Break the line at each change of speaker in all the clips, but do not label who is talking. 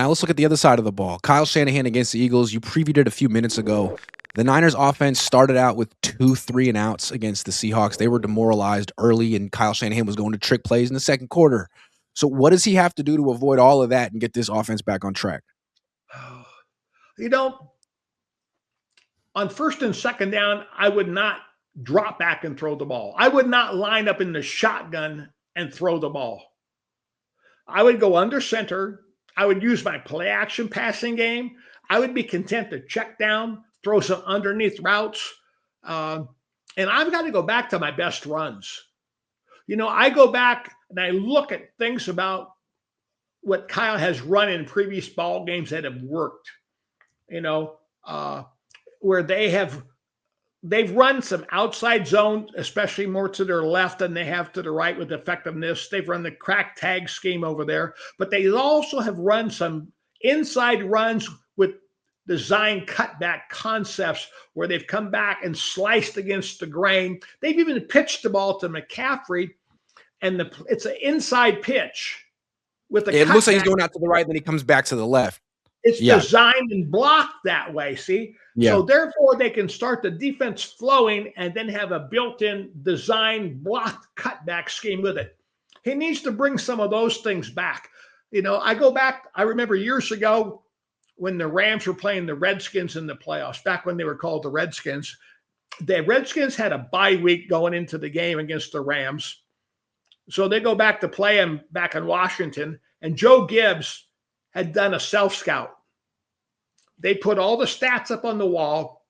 Now let's look at the other side of the ball. Kyle Shanahan against the Eagles. You previewed it a few minutes ago. The Niners offense started out with 2 3-and-outs against the Seahawks. They were demoralized early, and Kyle Shanahan was going to trick plays in the second quarter. So what does he have to do to avoid all of that and get this offense back on track?
You know, on first and second down, I would not drop back and throw the ball. I would not line up in the shotgun and throw the ball. I would go under center. I would use my play action passing game. I would be content to check down, throw some underneath routes. And I've got to go back to my best runs. You know, I go back and I look at things about what Kyle has run in previous ball games that have worked, you know, where they've run some outside zone, especially more to their left than they have to the right with effectiveness. They've run the crack tag scheme over there, but they also have run some inside runs with design cutback concepts where they've come back and sliced against the grain. They've even pitched the ball to McCaffrey, and it's an inside pitch with a.
It looks like he's going out to the right, then he comes back to the left.
It's designed and blocked that way, see?
Yeah.
So therefore, they can start the defense flowing and then have a built-in design blocked cutback scheme with it. He needs to bring some of those things back. You know, I remember years ago when the Rams were playing the Redskins in the playoffs, back when they were called the Redskins. The Redskins had a bye week going into the game against the Rams. So they go back to play him back in Washington, and Joe Gibbs had done a self-scout. They put all the stats up on the wall,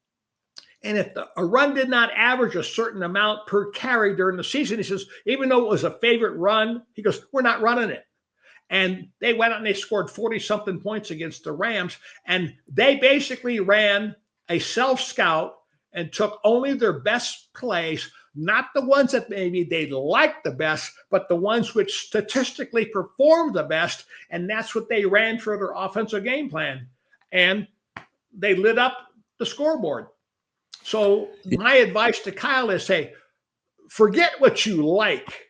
and if a run did not average a certain amount per carry during the season, he says, even though it was a favorite run, he goes, we're not running it. And they went out and they scored 40-something points against the Rams, and they basically ran a self-scout and took only their best plays, not the ones that maybe they liked the best, but the ones which statistically performed the best, and that's what they ran for their offensive game plan. And they lit up the scoreboard. So my advice to Kyle is, hey, forget what you like.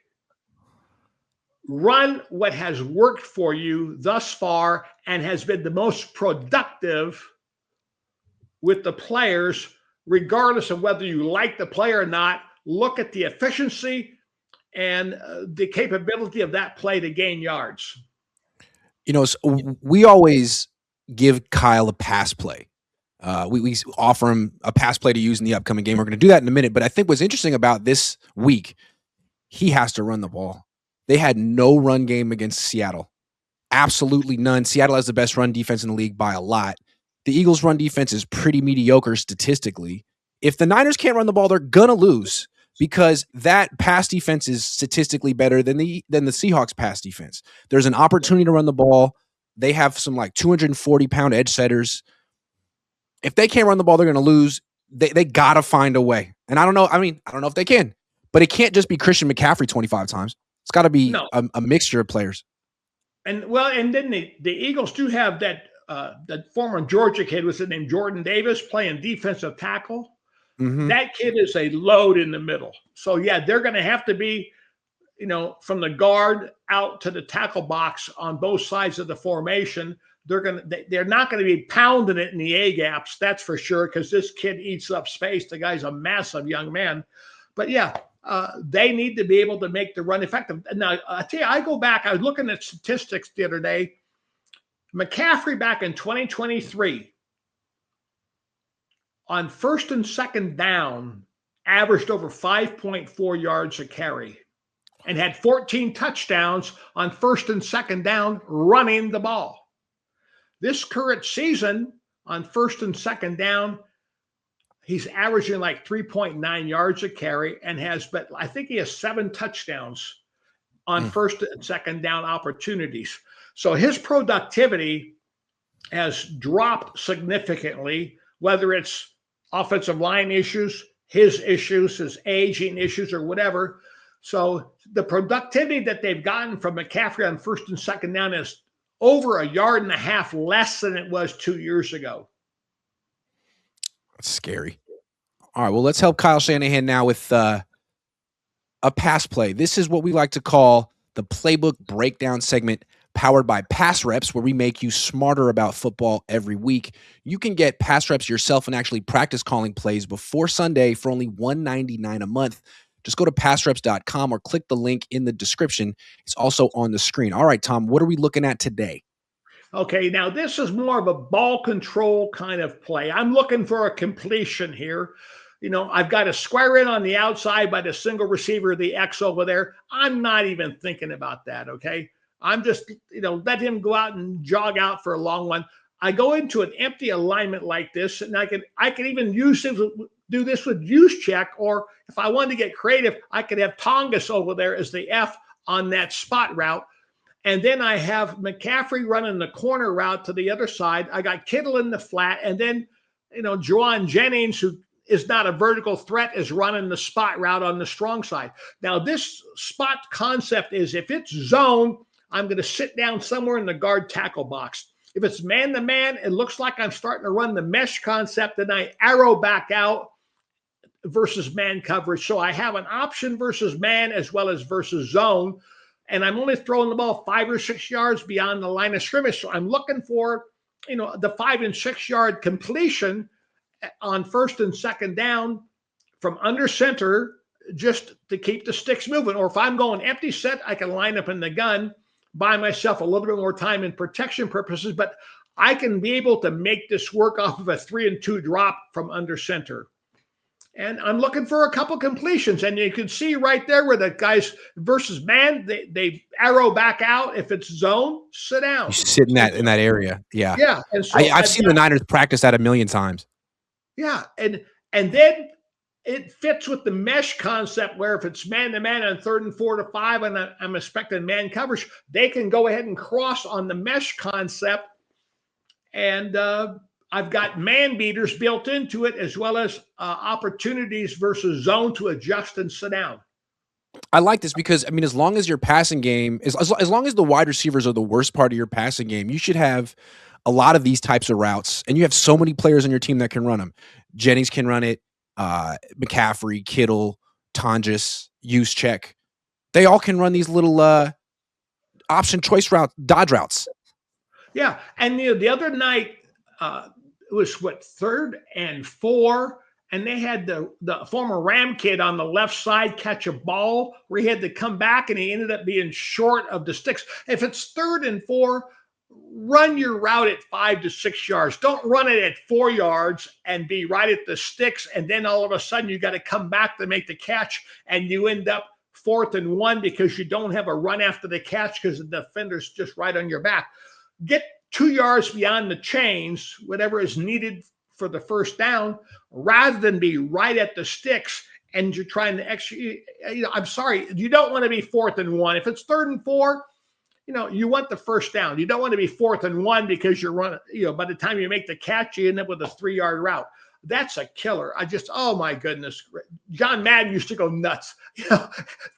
Run what has worked for you thus far and has been the most productive with the players, regardless of whether you like the player or not. Look at the efficiency and the capability of that play to gain yards.
You know, we always give Kyle a pass play. We offer him a pass play to use in the upcoming game. We're going to do that in a minute. But I think what's interesting about this week, he has to run the ball. They had no run game against Seattle. Absolutely none. Seattle has the best run defense in the league by a lot. The Eagles' run defense is pretty mediocre statistically. If the Niners can't run the ball, they're going to lose because that pass defense is statistically better than the Seahawks pass defense. There's an opportunity to run the ball. They have some like 240-pound edge setters. If they can't run the ball, they're going to lose. They got to find a way. And I don't know. I don't know if they can, but it can't just be Christian McCaffrey 25 times. It's got to be a mixture of players.
And then the Eagles do have that former Georgia kid, was named Jordan Davis, playing defensive tackle. Mm-hmm. That kid is a load in the middle. So yeah, they're going to have to be, you know, from the guard out to the tackle box on both sides of the formation. They're not going to be pounding it in the A gaps, that's for sure, because this kid eats up space. The guy's a massive young man. But yeah, they need to be able to make the run effective. Now, I tell you, I go back, I was looking at statistics the other day. McCaffrey back in 2023, on first and second down, averaged over 5.4 yards a carry and had 14 touchdowns on first and second down running the ball. This current season, on first and second down, he's averaging like 3.9 yards a carry and but I think he has 7 touchdowns on first and second down opportunities. So his productivity has dropped significantly, whether it's offensive line issues, his aging issues, or whatever. So the productivity that they've gotten from McCaffrey on first and second down is over 1.5 yards less than it was 2 years ago.
That's scary. All right, well, let's help Kyle Shanahan now with a pass play. This is what we like to call the playbook breakdown segment. powered by Pass Reps, where we make you smarter about football every week. You can get Pass Reps yourself and actually practice calling plays before Sunday for only $1.99 a month. Just go to passreps.com or click the link in the description. It's also on the screen. All right, Tom, what are we looking at today?
Okay, now this is more of a ball control kind of play. I'm looking for a completion here. I've got a square in on the outside by the single receiver, the X over there. I'm not even thinking about that. Okay. I'm just, let him go out and jog out for a long one. I go into an empty alignment like this, and I can even do this with use check, or if I wanted to get creative, I could have Tongas over there as the F on that spot route. And then I have McCaffrey running the corner route to the other side. I got Kittle in the flat. And then, Juwan Jennings, who is not a vertical threat, is running the spot route on the strong side. Now, this spot concept is if it's zone, I'm going to sit down somewhere in the guard tackle box. If it's man to man, it looks like I'm starting to run the mesh concept, and I arrow back out versus man coverage. So I have an option versus man as well as versus zone. And I'm only throwing the ball 5 or 6 yards beyond the line of scrimmage. So I'm looking for, the 5 and 6 yard completion on first and second down from under center, just to keep the sticks moving. Or if I'm going empty set, I can line up in the gun, buy myself a little bit more time in protection purposes, but I can be able to make this work off of a 3 and 2 drop from under center. And I'm looking for a couple completions. And you can see right there where the guys versus man, they arrow back out. If it's zone, sit down.
You sit in that area. Yeah.
Yeah. And so
I've seen the Niners practice that a million times.
Yeah. And then it fits with the mesh concept where if it's man to man on 3rd and 4 to 5, and I'm expecting man coverage, they can go ahead and cross on the mesh concept. And I've got man beaters built into it, as well as opportunities versus zone to adjust and sit down.
I like this because, as long as your passing game is, as long as the wide receivers are the worst part of your passing game, you should have a lot of these types of routes, and you have so many players on your team that can run them. Jennings can run it. McCaffrey, Kittle, Tonjas, Juszczyk. They all can run these little option choice route, dodge routes.
Yeah. And the other night, it was 3rd and 4, and they had the former Ram kid on the left side catch a ball where he had to come back, and he ended up being short of the sticks. If it's 3rd and 4, run your route at 5 to 6 yards. Don't run it at 4 yards and be right at the sticks, and then all of a sudden you got to come back to make the catch, and you end up 4th and 1 because you don't have a run after the catch because the defender's just right on your back. Get 2 yards beyond the chains, whatever is needed for the first down, rather than be right at the sticks and you're trying to execute. I'm sorry, you don't want to be 4th and 1. If it's 3rd and 4, you want the first down. You don't want to be 4th and 1 because you're running, by the time you make the catch, you end up with a 3-yard route. That's a killer. Oh my goodness. John Madden used to go nuts.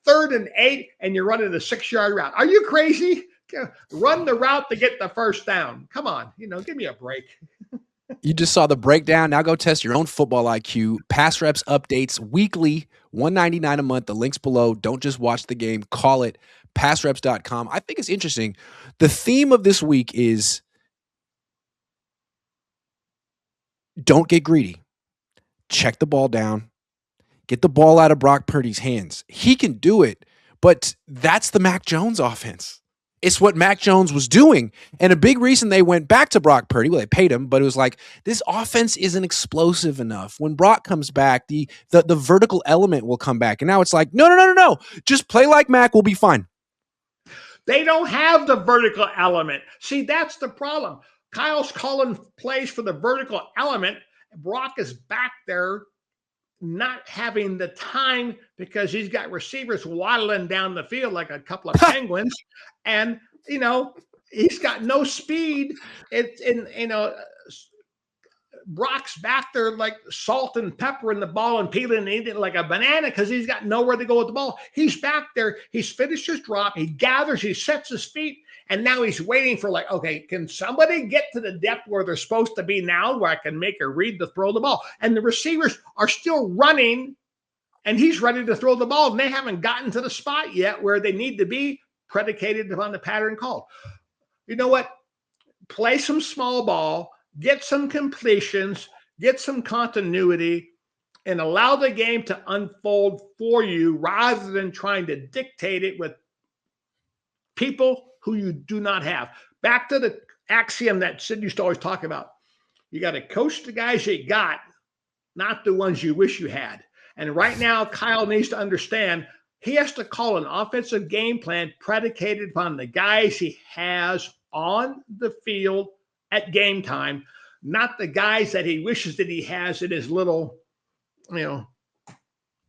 3rd and 8, and you're running a 6-yard route. Are you crazy? Run the route to get the first down. Come on, give me a break.
You just saw the breakdown. Now go test your own football IQ. Pass Reps updates weekly, $1.99 a month. The link's below. Don't just watch the game. Call it. Passreps.com. I think it's interesting. The theme of this week is don't get greedy. Check the ball down. Get the ball out of Brock Purdy's hands. He can do it, but that's the Mac Jones offense. It's what Mac Jones was doing. And a big reason they went back to Brock Purdy, well, they paid him, but it was like, this offense isn't explosive enough. When Brock comes back, the vertical element will come back. And now it's like, no. Just play like Mac, we'll be fine.
They don't have the vertical element. See, that's the problem. Kyle's calling plays for the vertical element. Brock is back there not having the time because he's got receivers waddling down the field like a couple of penguins. And, he's got no speed. Brock's back there like salt and pepper in the ball and peeling and eating it like a banana because he's got nowhere to go with the ball. He's back there. He's finished his drop. He gathers. He sets his feet. And now he's waiting for okay, can somebody get to the depth where they're supposed to be now where I can make a read to throw the ball? And the receivers are still running, and he's ready to throw the ball. And they haven't gotten to the spot yet where they need to be predicated upon the pattern called. you know what? Play some small ball, get some completions, get some continuity, and allow the game to unfold for you rather than trying to dictate it with people who you do not have. Back to the axiom that Sid used to always talk about. You got to coach the guys you got, not the ones you wish you had. And right now, Kyle needs to understand he has to call an offensive game plan predicated upon the guys he has on the field at game time, not the guys that he wishes that he has in his little, you know,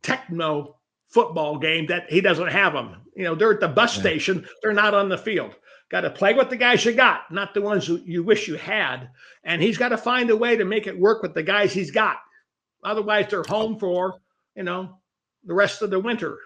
techno football game that he doesn't have them. You know, they're at the bus station, they're not on the field. Got to play with the guys you got, not the ones you wish you had. And he's got to find a way to make it work with the guys he's got. Otherwise, they're home for, the rest of the winter.